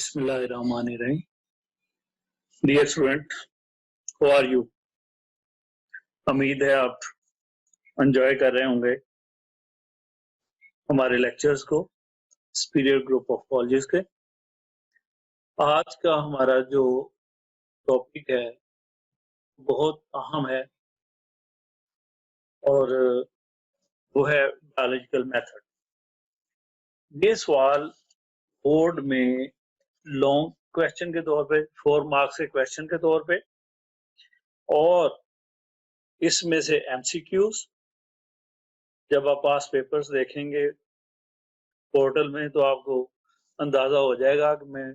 Bismillahirrahmanirrahim. Dear student, how are you? उम्मीद है आप एंजॉय कर रहे होंगे हमारे लेक्चर्स को सुपीरियर ग्रुप ऑफ कॉलेजेस के। आज का हमारा जो टॉपिक है बहुत अहम है और वो है बायोलॉजिकल मेथड। ये सवाल बोर्ड में लॉन्ग क्वेश्चन के तौर पे 4 मार्क्स के क्वेश्चन के तौर पे और इसमें से एमसीक्यूज जब आप पास पेपर्स देखेंगे पोर्टल में तो आपको अंदाजा हो जाएगा कि मैं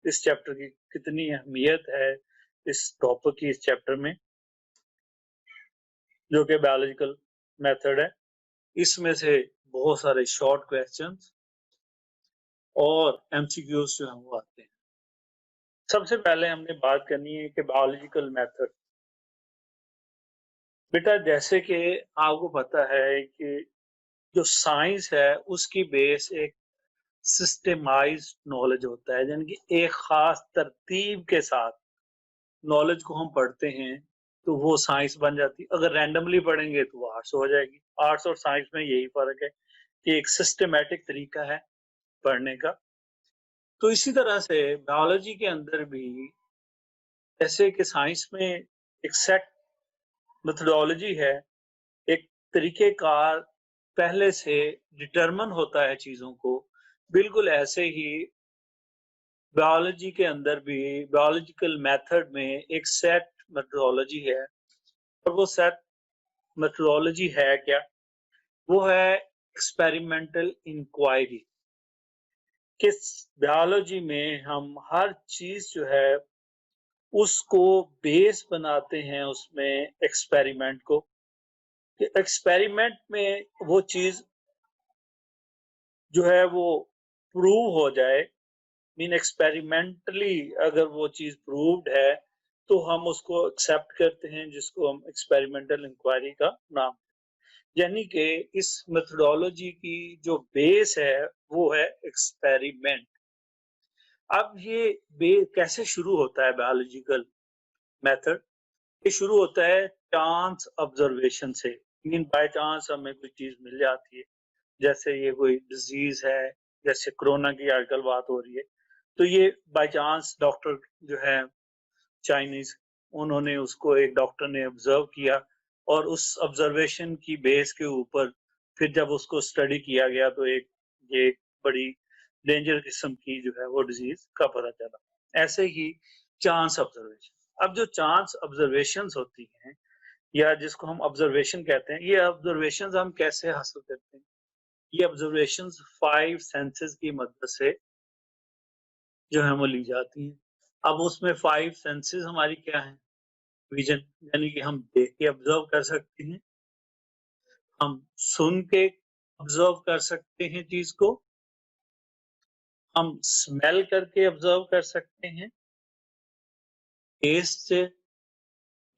इस चैप्टर की कितनी अहमियत है इस टॉपिक की इस चैप्टर में जो कि बायोलॉजिकल मेथड है। इसमें से बहुत सारे शॉर्ट क्वेश्चंस और एमसीक्यूज जो हैं वो आते हैं। सबसे पहले हमने बात करनी है कि बायोलॉजिकल मेथड। बेटा जैसे कि आपको पता है कि जो साइंस है उसकी बेस एक सिस्टमाइज्ड नॉलेज होता है, यानी कि एक खास तरतीब के साथ नॉलेज को हम पढ़ते हैं तो वो साइंस बन जाती है। अगर रैंडमली पढ़ेंगे तो वो आर्ट्स हो जाएगी। आर्ट्स और साइंस में यही फर्क है कि एक सिस्टमैटिक तरीका है पढ़ने का। तो इसी तरह से बायोलॉजी के अंदर भी जैसे कि साइंस में एक सेट मेथडोलॉजी है, एक तरीकेकार पहले से डिटरमिन होता है चीजों को, बिल्कुल ऐसे ही बायोलॉजी के अंदर भी बायोलॉजिकल मेथड में एक सेट मेथडोलॉजी है। और वो सेट मेथडोलॉजी है क्या? वो है एक्सपेरिमेंटल इंक्वायरी। किस बायोलॉजी में हम हर चीज जो है उसको बेस बनाते हैं उसमें एक्सपेरिमेंट को, कि एक्सपेरिमेंट में वो चीज जो है वो प्रूव हो जाए। मीन एक्सपेरिमेंटली अगर वो चीज प्रूव्ड है तो हम उसको एक्सेप्ट करते हैं, जिसको हम एक्सपेरिमेंटल इंक्वायरी का नाम। यानी कि इस मेथडोलॉजी की जो बेस है वो है एक्सपेरिमेंट। अब ये कैसे शुरू होता है बायोलॉजिकल मेथड? ये शुरू होता है चांस ऑब्जर्वेशन से। मीन बाय चांस हमें कोई चीज मिल जाती है, जैसे ये कोई डिजीज है, जैसे कोरोना की आजकल बात हो रही है, तो ये बाय चांस डॉक्टर जो है चाइनीज, उन्होंने उसको एक डॉक्टर ने ऑब्जर्व किया और उस ऑब्जर्वेशन की बेस के ऊपर फिर जब उसको स्टडी किया गया तो ये बड़ी डेंजर किस्म की जो है वो डिजीज का पता चला। ऐसे ही चांस ऑब्जर्वेशन। अब जो चांस ऑब्जर्वेशन होती हैं या जिसको हम ऑब्जर्वेशन कहते हैं, ये ऑब्जर्वेशन हम कैसे हासिल करते हैं? ये ऑब्जर्वेशन 5 सेंसेस की मदद से जो है वो ली जाती हैं। अब उसमें 5 सेंसेस हमारी क्या है? विजन, यानी कि हम देख के ऑब्जर्व कर सकते हैं, हम सुन के ऑब्जर्व कर सकते हैं चीज को, हम स्मेल करके ऑब्जर्व कर सकते हैं, टेस्ट से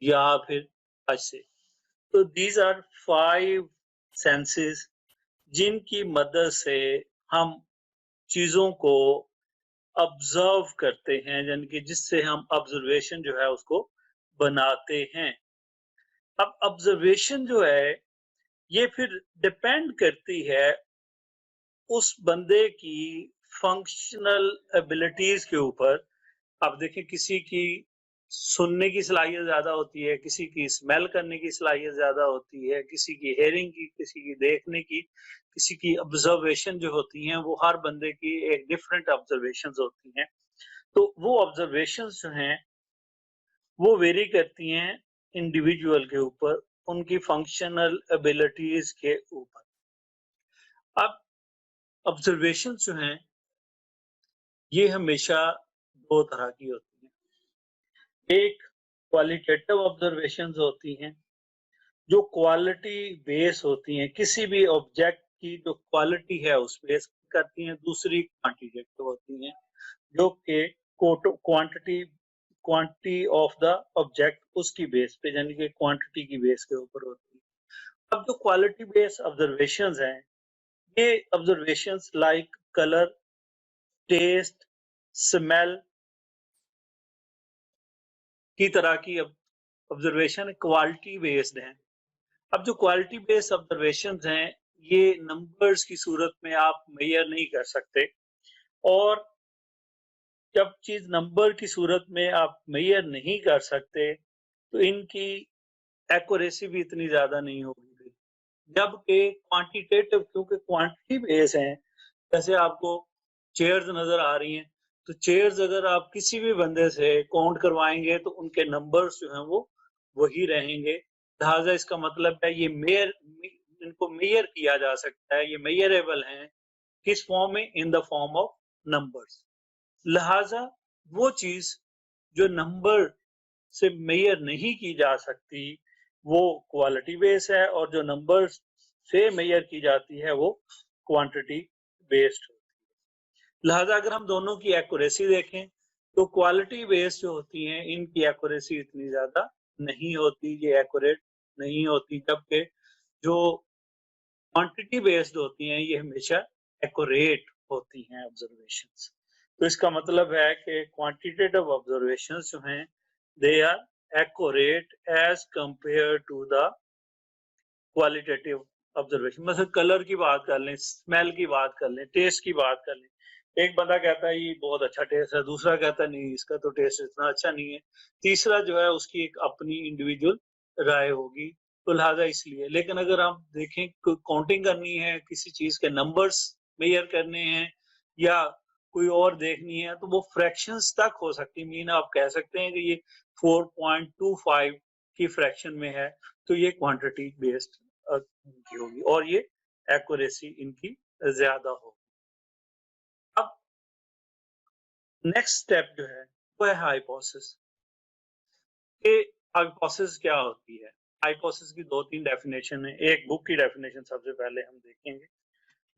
या फिर टच से। तो दीज आर 5 सेंसेस जिनकी मदद से हम चीजों को ऑब्जर्व करते हैं, यानी कि जिससे हम ऑब्जर्वेशन जो है उसको बनाते हैं। अब ऑब्जर्वेशन जो है ये फिर डिपेंड करती है उस बंदे की फंक्शनल एबिलिटीज के ऊपर। अब देखिए, किसी की सुनने की सलाहियत ज्यादा होती है, किसी की स्मेल करने की सलाहियत ज्यादा होती है, किसी की हेयरिंग की, किसी की देखने की, किसी की ऑब्जर्वेशन जो होती हैं वो हर बंदे की एक डिफरेंट ऑब्जर्वेशन होती हैं। तो वो ऑब्जर्वेशन जो हैं वो वेरी करती हैं इंडिविजुअल के ऊपर, उनकी फंक्शनल एबिलिटीज के ऊपर। अब ऑब्जर्वेशन जो हैं ये हमेशा 2 तरह की होती हैं। एक क्वालिटेटिव ऑब्जर्वेशन होती हैं जो क्वालिटी बेस होती हैं, किसी भी ऑब्जेक्ट की जो क्वालिटी है उस बेस करती हैं। दूसरी क्वांटिटेटिव होती हैं जो कि क्वांटिटी ऑफ द ऑब्जेक्ट उसकी बेस पे, यानी कि क्वांटिटी की बेस के ऊपर होती है। अब जो क्वालिटी बेस्ड ऑब्जर्वेशंस हैं, ये observations like colour, taste, smell की तरह की ऑब्जर्वेशन क्वालिटी बेस्ड हैं। अब जो क्वालिटी बेस्ड ऑब्जर्वेशंस हैं, ये नंबर्स की सूरत में आप मेजर नहीं कर सकते, और जब चीज नंबर की सूरत में आप मेजर नहीं कर सकते तो इनकी एक्यूरेसी भी इतनी ज्यादा नहीं होगी। जबकि क्वांटिटेटिव, क्योंकि क्वांटिटी बेस है, जैसे आपको चेयर्स नजर आ रही हैं, तो चेयर्स अगर आप किसी भी बंदे से काउंट करवाएंगे तो उनके नंबर्स जो हैं वो वही रहेंगे। लिहाजा इसका मतलब है ये इनको मेयर किया जा सकता है, ये मेयरेबल हैं। किस फॉर्म में? In the form of numbers. लिहाजा वो चीज जो नंबर से मेयर नहीं की जा सकती वो क्वालिटी बेस है, और जो नंबर से मेयर की जाती है वो क्वांटिटी बेस्ड होती है। लिहाजा अगर हम दोनों की एक्यूरेसी देखें तो क्वालिटी बेस्ड जो होती हैं इनकी एक्यूरेसी इतनी ज्यादा नहीं होती, ये एक्यूरेट नहीं होती, जबकि जो क्वांटिटी बेस्ड होती हैं ये हमेशा एक्यूरेट होती हैं ऑब्जर्वेशंस। तो इसका मतलब है कि क्वांटिटेटिव ऑब्जर्वेशंस जो हैं they are accurate as compare to the qualitative observation. मतलब कलर की बात कर लें, स्मेल की बात कर लें, टेस्ट की बात कर लें, एक बंदा कहता है ये बहुत अच्छा टेस्ट है, दूसरा कहता है नहीं इसका तो टेस्ट इतना अच्छा नहीं है, तीसरा जो है उसकी एक अपनी इंडिविजुअल राय होगी। तो लिहाजा इसलिए, लेकिन अगर आप देखें काउंटिंग करनी है, किसी चीज के नंबर्स मेजर करने हैं या कोई और देखनी है तो वो फ्रैक्शंस तक हो सकती है। मीन आप कह सकते हैं कि ये 4.25 की फ्रैक्शन में है, तो ये क्वांटिटी बेस्ड की होगी और ये एक्यूरेसी इनकी ज्यादा होगी। अब नेक्स्ट स्टेप जो है वो है हाइपोथेसिस। कि हाइपोथेसिस क्या होती है? हाइपोथेसिस की दो तीन डेफिनेशन है। एक बुक की डेफिनेशन सबसे पहले हम देखेंगे।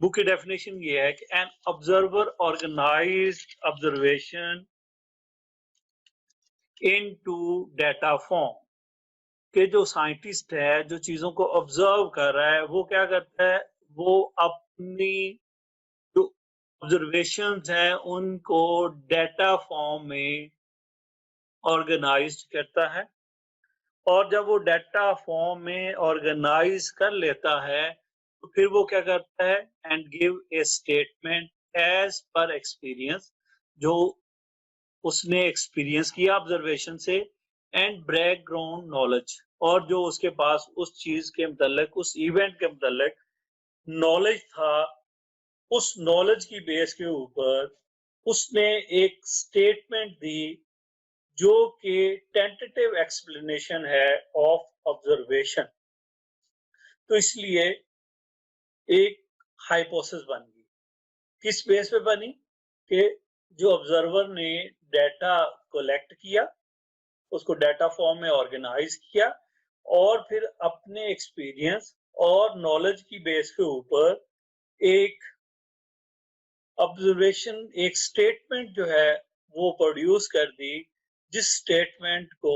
बुक की डेफिनेशन ये है कि an observer organised observation into data form. कि जो साइंटिस्ट है जो चीजों को ऑब्जर्व कर रहा है वो क्या करता है, वो अपनी जो ऑब्जर्वेशंस हैं उनको डाटा फॉर्म में ऑर्गेनाइज करता है, और जब वो डाटा फॉर्म में ऑर्गेनाइज कर लेता है तो फिर वो क्या करता है, and give a statement as per experience, जो उसने एक्सपीरियंस किया ऑब्जर्वेशन से, एंड बैकग्राउंड नॉलेज, और जो उसके पास उस चीज के मतलब उस इवेंट के मतलब नॉलेज था, उस नॉलेज की बेस के ऊपर उसने एक स्टेटमेंट दी जो कि टेंटेटिव एक्सप्लेनेशन है ऑफ ऑब्जर्वेशन। तो इसलिए एक हाइपोथेसिस बन गई। किस बेस पे बनी? कि जो ऑब्जर्वर ने डाटा कलेक्ट किया, उसको डाटा फॉर्म में ऑर्गेनाइज किया, और फिर अपने एक्सपीरियंस और नॉलेज की बेस के ऊपर एक ऑब्जर्वेशन, एक स्टेटमेंट जो है वो प्रोड्यूस कर दी, जिस स्टेटमेंट को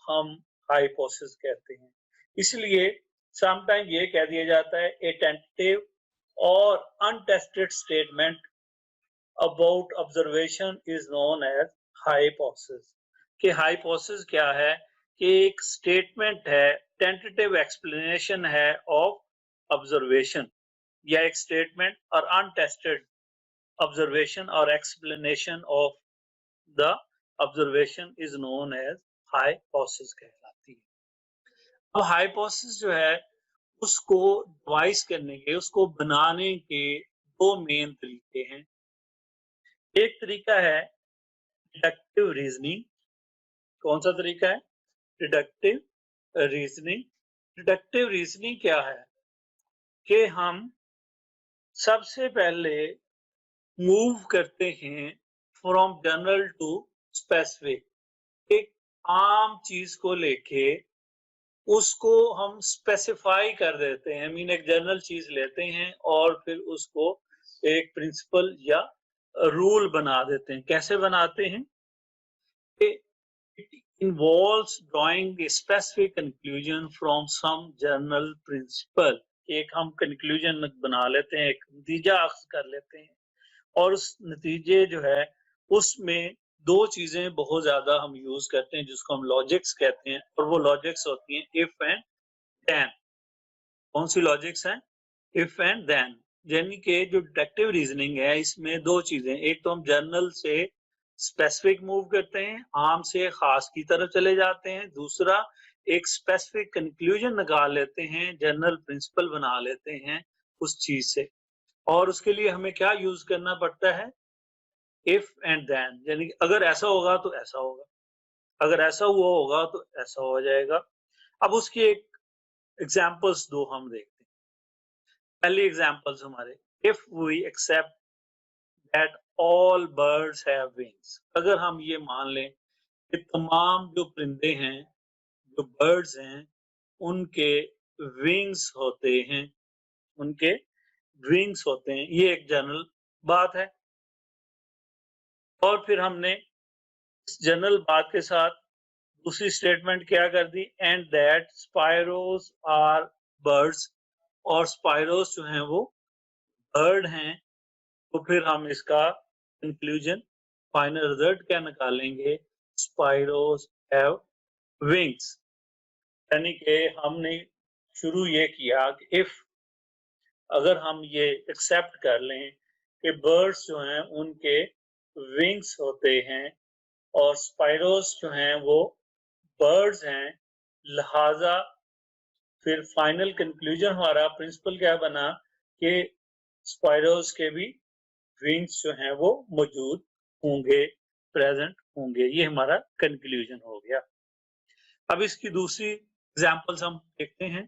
हम हाइपोथेसिस कहते हैं। इसलिए समटाइम ये कह दिया जाता है ए टेंटेटिव और untested statement about observation is known as hypothesis. कि हाइपोथेसिस क्या है? कि एक स्टेटमेंट है, टेंटेटिव एक्सप्लेनेशन है ऑफ ऑब्जर्वेशन, या एक स्टेटमेंट और untested observation or explanation of the observation is known as hypothesis कहलाती है। अब हाइपोथेसिस जो है उसको डिवाइस करने के, उसको बनाने के दो मेन तरीके हैं। एक तरीका है डिडक्टिव रीजनिंग। कौन सा तरीका है? Deductive reasoning. डिडक्टिव रीजनिंग क्या है? कि हम सबसे पहले मूव करते हैं फ्रॉम जनरल टू स्पेसिफिक। एक आम चीज को लेके उसको हम स्पेसिफाई कर देते हैं, मीन एक जनरल चीज लेते हैं और फिर उसको एक प्रिंसिपल या रूल बना देते हैं। कैसे बनाते हैं? It involves drawing a specific conclusion from some general principle. एक हम कंक्लूजन बना लेते हैं, एक नतीजा अख्ज़ कर लेते हैं, और उस नतीजे जो है उसमें दो चीजें बहुत ज्यादा हम यूज करते हैं जिसको हम लॉजिक्स कहते हैं, और वो लॉजिक्स होती हैं इफ एंड देन। कौन सी लॉजिक्स हैं? If and then. यानी कि जो डिडक्टिव रीजनिंग है इसमें दो चीजें, एक तो हम जनरल से स्पेसिफिक मूव करते हैं, आम से खास की तरफ चले जाते हैं, दूसरा एक स्पेसिफिक कंक्लूजन निकाल लेते हैं, जनरल प्रिंसिपल बना लेते हैं उस चीज से। और उसके लिए हमें क्या यूज करना पड़ता है? इफ एंड देन, यानी कि अगर ऐसा होगा तो ऐसा होगा, अगर ऐसा हुआ होगा तो ऐसा हो जाएगा। अब उसकी एक एग्जांपल्स दो हम देखते हैं। पहली एग्जांपल्स हमारे, if we accept that all birds have wings. अगर हम ये मान लें कि तमाम जो परिंदे हैं, जो बर्ड्स हैं, उनके विंग्स होते हैं, उनके विंग्स होते हैं, ये एक जनरल बात है। और फिर हमने इस जनरल बात के साथ दूसरी स्टेटमेंट क्या कर दी? एंड दैट स्पायरोज आर बर्ड्स, और स्पायरोज जो हैं वो बर्ड हैं। तो फिर हम इसका कंक्लूजन, फाइनल रिजल्ट क्या निकालेंगे? स्पायरोज हैव विंग्स। यानी कि हमने शुरू ये किया कि इफ, अगर हम ये एक्सेप्ट कर लें कि बर्ड्स जो हैं उनके विंग्स होते हैं और स्पायरोज जो हैं वो बर्ड्स हैं, लिहाजा फिर फाइनल कंक्लूजन हमारा प्रिंसिपल क्या बना कि स्पायरोज के भी विंग्स जो हैं वो मौजूद होंगे, प्रेजेंट होंगे। ये हमारा कंक्लूजन हो गया। अब इसकी दूसरी एग्जांपल्स हम देखते हैं।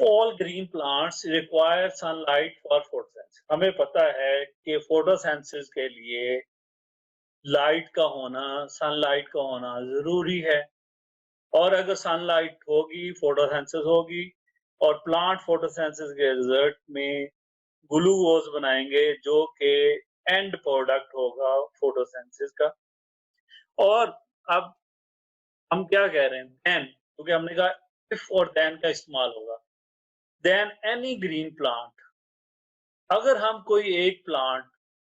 All green plants require sunlight for photosynthesis. हमें पता है कि फोटोसिंथेसिस के लिए लाइट का होना, सनलाइट का होना जरूरी है, और अगर सनलाइट होगी फोटोसिंथेसिस होगी, और प्लांट फोटोसिंथेसिस के रिजल्ट में ग्लूकोज बनाएंगे जो कि एंड प्रोडक्ट होगा फोटोसिंथेसिस का। और अब हम क्या कह रहे हैं? देन, क्योंकि हमने कहा इफ और देन का इस्तेमाल होगा। देन एनी ग्रीन प्लांट, अगर हम कोई एक प्लांट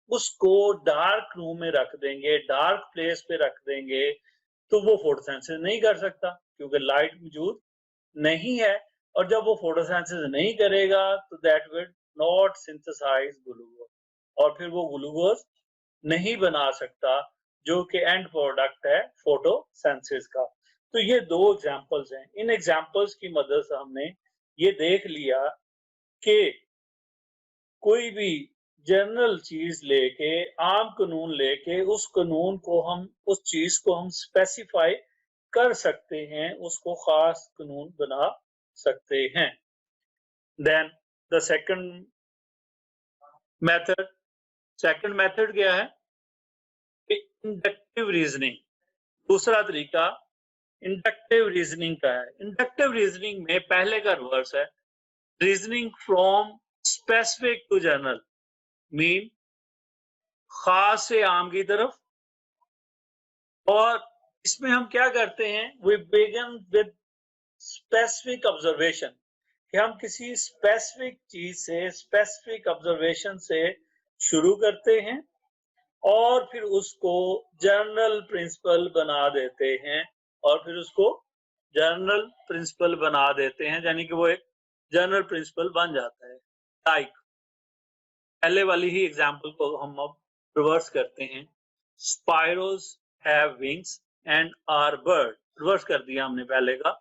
उसको डार्क रूम में रख देंगे, डार्क प्लेस पे रख देंगे, तो वो फोटोसिंथेसिस नहीं कर सकता क्योंकि लाइट मौजूद नहीं है। और जब वो फोटोसिंथेसिस नहीं करेगा तो that will not synthesise glucose, और फिर वो ग्लूकोज नहीं बना सकता जो कि एंड प्रोडक्ट है फोटोसिंथेसिस का। तो ये दो एग्जांपल्स हैं। इन एग्जांपल्स की मदद से हमने ये देख लिया कि कोई भी जनरल चीज लेके, आम कानून लेके, उस कानून को हम, उस चीज को हम स्पेसिफाई कर सकते हैं, उसको खास कानून बना सकते हैं। Then the method second method क्या है? Inductive reasoning. दूसरा तरीका इंडक्टिव रीजनिंग का है। इंडक्टिव रीजनिंग में पहले का रिवर्स है, reasoning from specific to general, mean खास से आम की तरफ। और इसमें हम क्या करते हैं? We begin with specific observation, कि हम किसी स्पेसिफिक चीज से, स्पेसिफिक ऑब्जर्वेशन से शुरू करते हैं और फिर उसको जनरल प्रिंसिपल बना देते हैं, और फिर उसको जनरल प्रिंसिपल बना देते हैं, यानी कि वो एक जनरल प्रिंसिपल बन जाता है। लाइक पहले वाली ही एग्जांपल को हम अब रिवर्स करते हैं। Sparrows have wings and are bird. Reverse कर दिया हमने पहले का।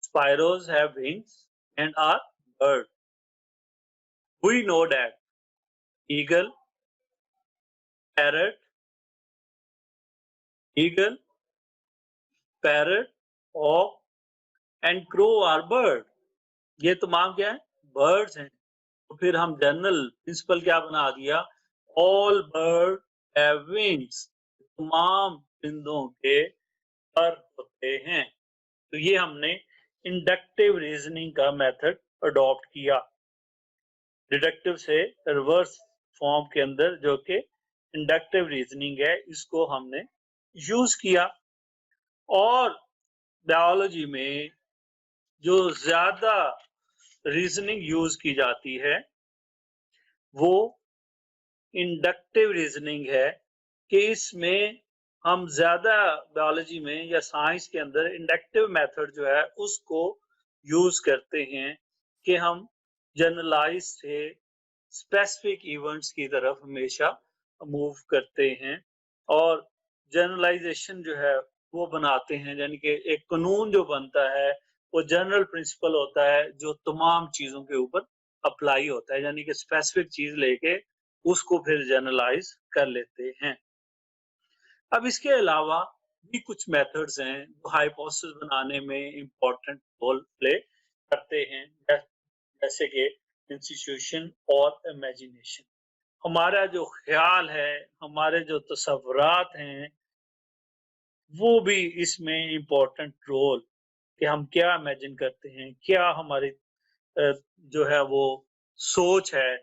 Sparrows have wings and are bird. We know that eagle, parrot, eagle, parrot, hawk and crow are bird. ये तमाम क्या है? बर्ड्स हैं। तो फिर हम जनरल प्रिंसिपल क्या बना दिया? All bird have wings. तमाम परिंदों के पर होते हैं। तो ये हमने इंडक्टिव रीजनिंग का मेथड अडॉप्ट किया, डिडक्टिव से रिवर्स फॉर्म के अंदर, जो कि इंडक्टिव रीजनिंग है, इसको हमने यूज किया। और बायोलॉजी में जो ज्यादा रीजनिंग यूज की जाती है वो इंडक्टिव रीजनिंग है कि इसमें हम ज़्यादा बायोलॉजी में या साइंस के अंदर इंडक्टिव मेथड जो है उसको यूज़ करते हैं कि हम जनरलाइज़ से स्पेसिफिक इवेंट्स की तरफ हमेशा मूव करते हैं और जनरलाइजेशन जो है वो बनाते हैं, यानी कि एक कानून जो बनता है वो जनरल प्रिंसिपल होता है जो तमाम चीज़ों के ऊपर अप्लाई होता है, यानी कि स्पेसिफिक चीज़ लेके उसको फिर जनरलाइज कर लेते हैं। अब इसके अलावा भी कुछ मेथड्स हैं जो हाइपोथेसिस बनाने में इम्पोर्टेंट रोल प्ले करते हैं, जैसे कि इंस्टीट्यूशन और इमेजिनेशन। हमारा जो ख्याल है, हमारे जो तसव्वुरात हैं, वो भी इसमें इम्पोर्टेंट रोल कि हम क्या इमेजिन करते हैं, क्या हमारी जो है वो सोच है,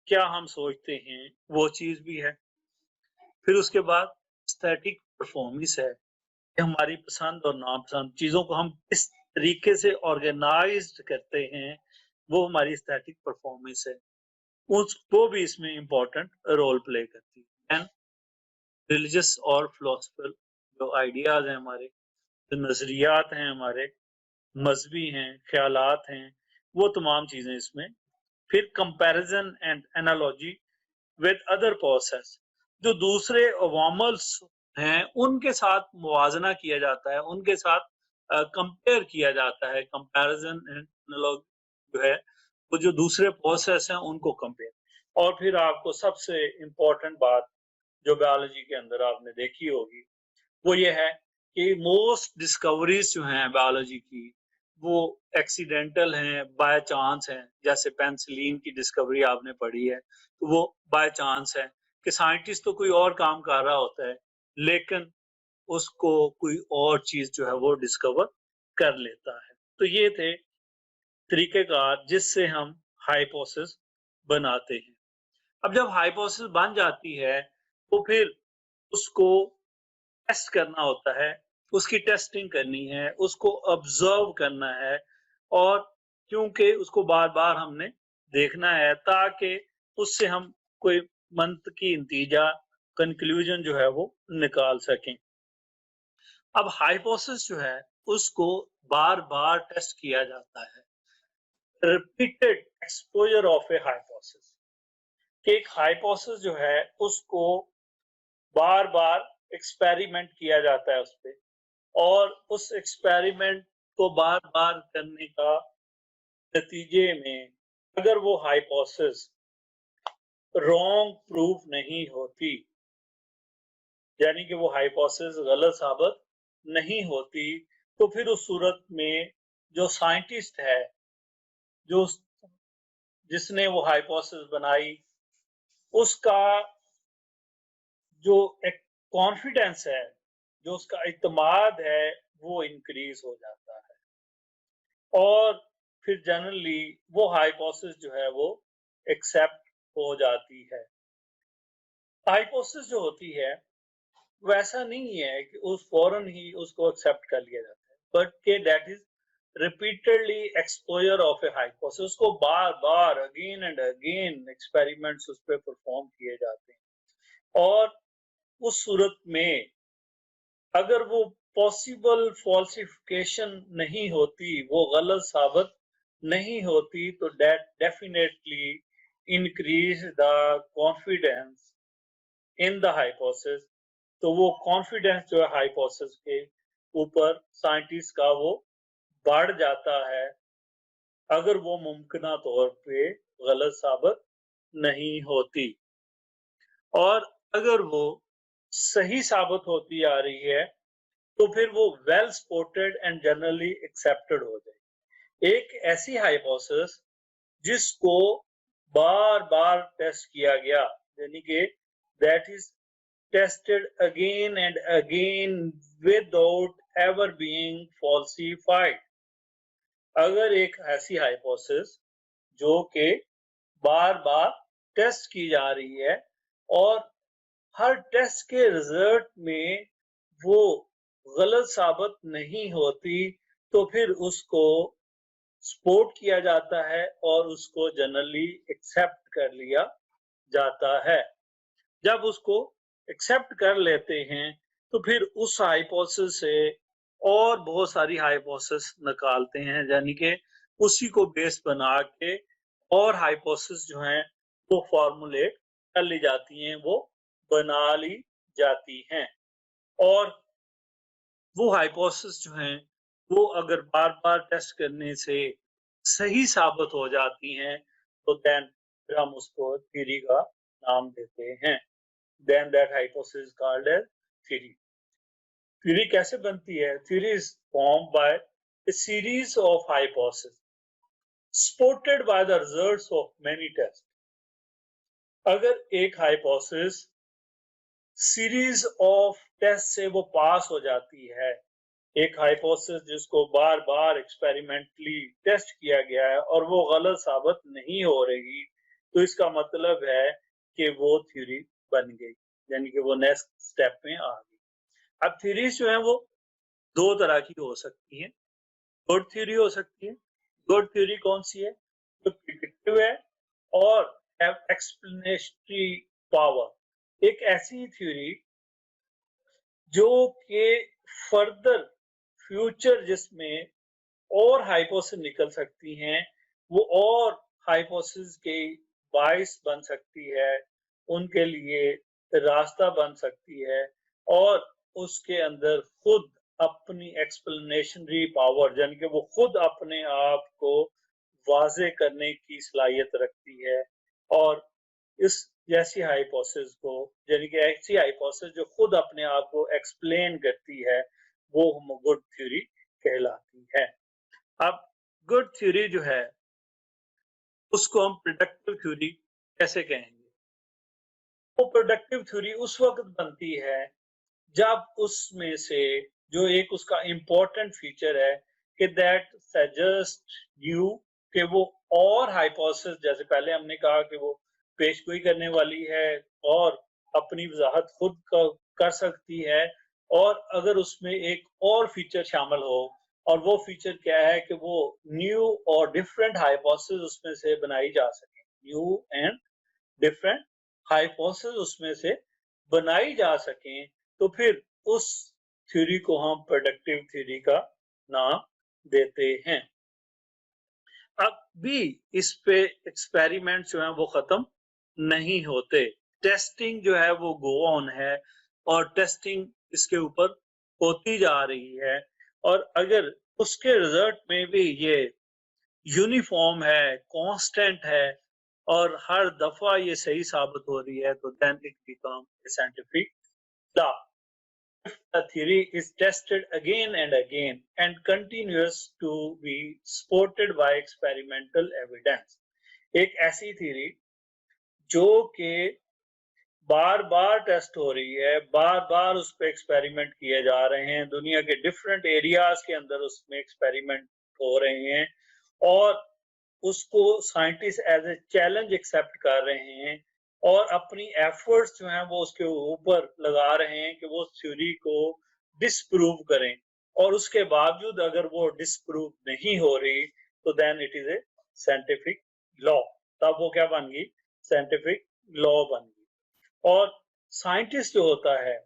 क्या हम सोचते हैं, वो चीज़ भी है। फिर उसके बाद एस्थेटिक परफॉर्मेंस है कि हमारी पसंद और नापसंद चीज़ों को हम किस तरीके से ऑर्गेनाइज़्ड करते हैं, वो हमारी एस्थेटिक परफॉर्मेंस है। उसको भी इसमें इम्पोर्टेंट रोल प्ले करती है। एंड रिलीजियस और फिलॉसफिकल जो आइडियाज़ हैं हमारे, जो नज़रियात हैं हमारे, मज़हबी हैं, ख़यालात हैं, वो तमाम चीज़ें इसमें। फिर comparison and analogy with other process, जो दूसरे अवामल्स हैं उनके साथ मुवाजना किया जाता है, उनके साथ कंपेयर किया जाता है। कंपैरिजन एंड एनालॉग जो है वो जो दूसरे प्रोसेस हैं उनको कंपेयर। और फिर आपको सबसे इम्पोर्टेंट बात जो बायोलॉजी के अंदर आपने देखी होगी वो ये है कि मोस्ट डिस्कवरीज जो हैं बायोलॉजी की वो एक्सीडेंटल हैं, बाय चांस हैं। जैसे पेनिसिलिन की डिस्कवरी आपने पढ़ी है तो वो बाय चांस है कि साइंटिस्ट तो कोई और काम कर रहा होता है लेकिन उसको कोई और चीज जो है वो डिस्कवर कर लेता है। तो ये थे तरीकेकार जिससे हम हाइपोथेसिस बनाते हैं। अब जब हाइपोथेसिस बन जाती है तो फिर उसको टेस्ट करना होता है, उसकी टेस्टिंग करनी है, उसको ऑब्जर्व करना है और क्योंकि उसको बार-बार हमने देखना है ताकि उससे हम कोई मंतकी नतीजा, कंक्लूजन जो है वो निकाल सकें। अब हाइपोथेसिस जो है उसको बार-बार टेस्ट किया जाता है। Repeated exposure of A hypothesis, कि एक हाइपोथेसिस जो है उसको बार-बार एक्सपेरिमेंट किया जाता है उसपे और उस एक्सपेरिमेंट को बार-बार करने का नतीजे में अगर वो हाइपोथेसिस रॉन्ग प्रूफ नहीं होती, यानी कि वो हाइपोथेसिस गलत साबित नहीं होती, तो फिर उस सूरत में जो साइंटिस्ट है, जो जिसने वो हाइपोथेसिस बनाई, उसका जो एक कॉन्फिडेंस है, जो उसका इत्मीनान है, वो इंक्रीज हो जाता है और फिर जनरली वो हाइपोथेसिस जो है वो एक्सेप्ट हो जाती है। हाइपोथेसिस जो होती है वैसा नहीं है कि उस फौरन ही उसको एक्सेप्ट कर लिया जाता है, बट के that is repeatedly exposure of A hypothesis, उसको बार बार अगेन एंड अगेन एक्सपेरिमेंट्स उस पर परफॉर्म किए जाते हैं और उस सूरत में अगर वो पॉसिबल फॉल्सिफिकेशन नहीं होती, वो गलत साबित नहीं होती, तो that definitely increase the confidence in the hypothesis. तो वो कॉन्फिडेंस जो है हाइपोथेसिस के ऊपर साइंटिस्ट का वो बढ़ जाता है अगर वो मुमकिना तौर पे गलत साबित नहीं होती। और अगर वो सही साबित होती आ रही है तो फिर वो well supported and generally accepted हो जाए। एक ऐसी हाइपोथेसिस जिसको बार बार टेस्ट किया गया, यानी कि that is tested again and again without ever being falsified. अगर एक ऐसी हाइपोथेसिस जो कि बार बार टेस्ट की जा रही है और हर टेस्ट के रिजल्ट में वो गलत साबित नहीं होती, तो फिर उसको सपोर्ट किया जाता है और उसको जनरली एक्सेप्ट कर लिया जाता है। जब उसको एक्सेप्ट कर लेते हैं तो फिर उस हाइपोथेसिस से और बहुत सारी हाइपोथेसिस निकालते हैं, यानी कि उसी को बेस बना के और हाइपोथेसिस जो हैं वो फॉर्मुलेट कर ली जाती हैं, वो बना ली जाती हैं। और वो हाइपोथेसिस जो हैं वो अगर बार-बार टेस्ट करने से सही साबित हो जाती हैं तो देन फिर हम उसको थ्योरी का नाम देते हैं। Then that hypothesis is called as theory. Theory कैसे बनती है? Theory is formed by a series of hypotheses supported by the results of many tests। अगर एक हाइपोथेसिस सीरीज ऑफ टेस्ट से वो पास हो जाती है, एक हाइपोथेसिस जिसको बार बार एक्सपेरिमेंटली टेस्ट किया गया है और वो गलत साबित नहीं हो रही, तो इसका मतलब है कि वो थ्योरी बन गई, यानी कि वो नेक्स्ट स्टेप में आ गई। अब थ्योरीज जो है वो दो तरह की हो सकती हैं। गुड थ्योरी हो सकती है। गुड थ्योरी कौन सी है? जो प्रिडिक्टिव है और एक्सप्लेनेटरी पावर। एक ऐसी थ्योरी जो कि फर्दर फ्यूचर जिसमें और हाइपोथेसिस निकल सकती हैं, वो और हाइपोथेसिस के बाइस बन सकती है, उनके लिए रास्ता बन सकती है और उसके अंदर खुद अपनी एक्सप्लेनेशनरी पावर, यानी कि वो खुद अपने आप को वाजे करने की सलाहियत रखती है। और इस जैसी हाइपोथेसिस को, यानी कि ऐसी हाइपोथेसिस जो खुद अपने आप को एक्सप्लेन करती है, वो गुड थ्योरी कहलाती है। अब गुड थ्योरी जो है उसको हम प्रोडक्टिव थ्योरी कैसे कहेंगे? वो प्रोडक्टिव थ्योरी उस वक्त बनती है जब उसमें से जो एक उसका इंपॉर्टेंट फीचर है कि दैट सजेस्ट यू, कि वो और हाइपोथेसिस, जैसे पहले हमने कहा कि वो पेशगोई करने वाली है और अपनी वजाहत खुद कर सकती है, और अगर उसमें एक और फीचर शामिल हो, और वो फीचर क्या है कि वो न्यू और डिफरेंट हाइपोथेसिस उसमें से बनाई जा सके, न्यू एंड डिफरेंट हाइपोथेसिस उसमें से बनाई जा सकें, तो फिर उस थ्योरी को हम प्रोडक्टिव थ्योरी का नाम देते हैं। अब भी इस पे एक्सपेरिमेंट जो है वो खत्म नहीं होते। टेस्टिंग जो है वो गो ऑन है और टेस्टिंग इसके ऊपर होती जा रही है, और अगर उसके रिजल्ट में भी ये यूनिफॉर्म है, कांस्टेंट है और हर दफा ये सही साबित हो रही है, तो then it become a scientific law. The theory is tested again and again and continues to be supported by experimental evidence। एक ऐसी थ्योरी जो कि बार बार टेस्ट हो रही है, बार बार उस पर एक्सपेरिमेंट किए जा रहे हैं, दुनिया के डिफरेंट एरियाज के अंदर उसमें एक्सपेरिमेंट हो रहे हैं, और उसको scientist as a challenge accept कर रहे हैं और अपनी एफर्ट्स जो हैं वो उसके ऊपर लगा रहे हैं कि वो थ्योरी को डिसप्रूव करें, और उसके बावजूद अगर वो डिसप्रूव नहीं हो रही तो then it is a scientific law. तब वो क्या बन गई? साइंटिफिक लॉ बन गई। और साइंटिस्ट जो होता है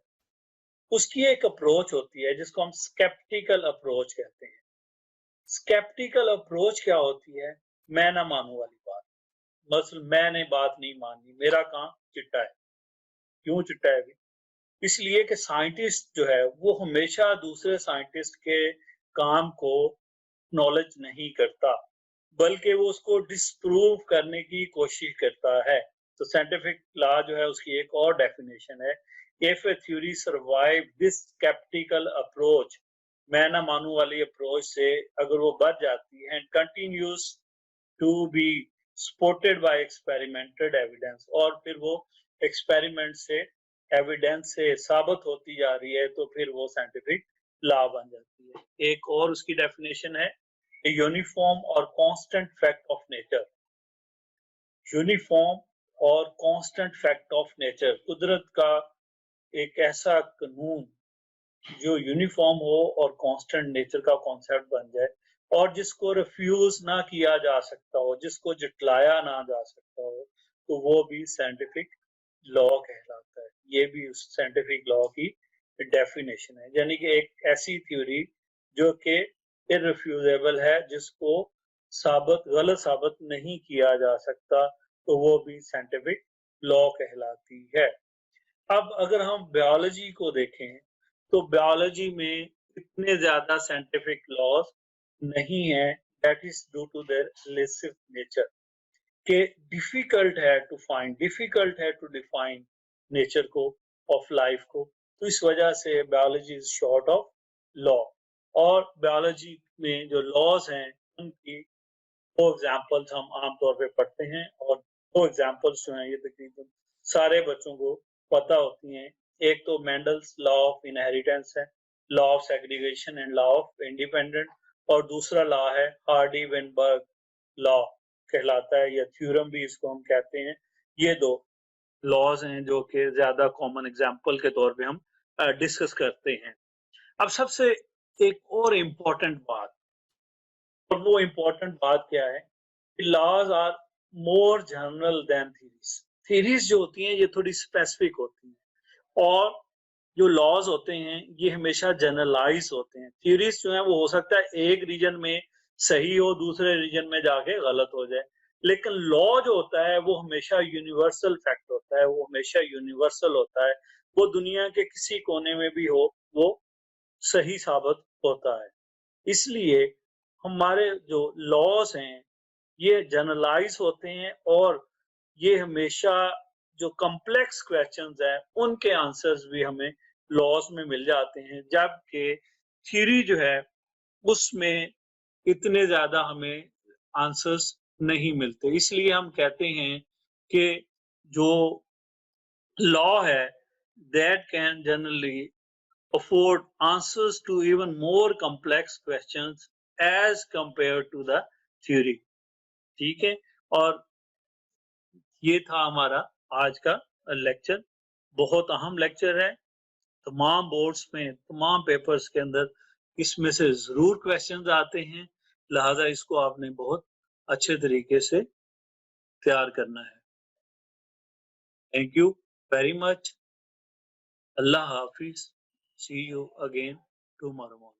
उसकी एक अप्रोच होती है जिसको हम स्केप्टिकल अप्रोच कहते हैं। स्केप्टिकल अप्रोच क्या होती है? मैं ना मानूं वाली बात। मतलब मैंने बात नहीं मानी, मेरा काम चिट्टा है। क्यों चिट्टा है? इसलिए कि साइंटिस्ट जो है वो हमेशा दूसरे साइंटिस्ट के काम को नॉलेज नहीं करता, बल्कि वो उसको डिसप्रूव करने की कोशिश करता है। तो साइंटिफिक लॉ जो है उसकी एक और डेफिनेशन है, if a theory survive this sceptical approach, मैं ना मानू वाली अप्रोच से अगर वो बच जाती है, and continues to be supported by experimented evidence, और फिर वो एक्सपेरिमेंट से, एविडेंस से साबित होती जा रही है, तो फिर वो साइंटिफिक लॉ बन जाती है। एक और उसकी डेफिनेशन है, a uniform और constant fact of nature। Uniform और कांस्टेंट फैक्ट ऑफ नेचर, कुदरत का एक ऐसा कानून जो यूनिफॉर्म हो और कांस्टेंट नेचर का कॉन्सेप्ट बन जाए, और जिसको रिफ्यूज ना किया जा सकता हो, जिसको जटलाया ना जा सकता हो, तो वो भी साइंटिफिक लॉ कहलाता है। ये भी उस साइंटिफिक लॉ की डेफिनेशन है, यानी कि एक ऐसी थ्योरी जो कि इररिफ्यूजेबल है, जिसको गलत साबित नहीं किया जा सकता, तो वो भी साइंटिफिक लॉ कहलाती है। अब अगर हम बायोलॉजी को देखें, तो बायोलॉजी में इतने ज्यादा साइंटिफिक लॉज नहीं है, that is due to their relative nature, कि डिफिकल्ट है टू डिफाइन नेचर को ऑफ लाइफ को। तो इस वजह से biology is short of law. और बायोलॉजी में जो लॉज हैं उनकी दो एग्जाम्पल्स हम आमतौर पे पढ़ते हैं, और दो एग्जाम्पल्स जो हैं ये तकरीबन सारे बच्चों को पता होती हैं। एक तो मेंडल्स लॉ ऑफ इनहेरिटेंस है, law of segregation and law of independent, और दूसरा लॉ है हार्डी वेनबर्ग लॉ कहलाता है, या थ्योरम भी इसको हम कहते हैं। ये दो लॉज हैं जो कि ज्यादा कॉमन एग्जाम्पल के तौर पे हम डिस्कस करते हैं। अब सबसे एक और इम्पोर्टेंट बात, और वो इम्पोर्टेंट बात क्या है, laws are more general than theories. Theories जो होती हैं ये थोड़ी स्पेसिफिक होती हैं, और जो लॉज होते हैं ये हमेशा जनरलाइज होते हैं। थ्योरीज जो है वो हो सकता है एक रीजन में सही हो, दूसरे रीजन में जाके गलत हो जाए, लेकिन लॉ जो होता है वो हमेशा यूनिवर्सल फैक्ट होता है, वो हमेशा यूनिवर्सल होता है, वो दुनिया के किसी कोने में भी हो वो सही साबित होता है। इसलिए हमारे जो लॉज हैं ये जनरलाइज होते हैं, और ये हमेशा जो कॉम्प्लेक्स क्वेश्चंस हैं उनके आंसर्स भी हमें लॉज में मिल जाते हैं, जबकि थ्योरी जो है उसमें इतने ज्यादा हमें आंसर्स नहीं मिलते। इसलिए हम कहते हैं कि जो लॉ है that can generally afford answers to even more complex questions as compared to the theory। ठीक है, और ये था हमारा आज का लेक्चर। बहुत अहम लेक्चर है, तमाम बोर्ड्स में तमाम पेपर्स के अंदर इसमें से जरूर क्वेश्चंस आते हैं, लिहाजा इसको आपने बहुत अच्छे तरीके से तैयार करना है। Thank you very much. अल्लाह हाफिज। See you again tomorrow morning.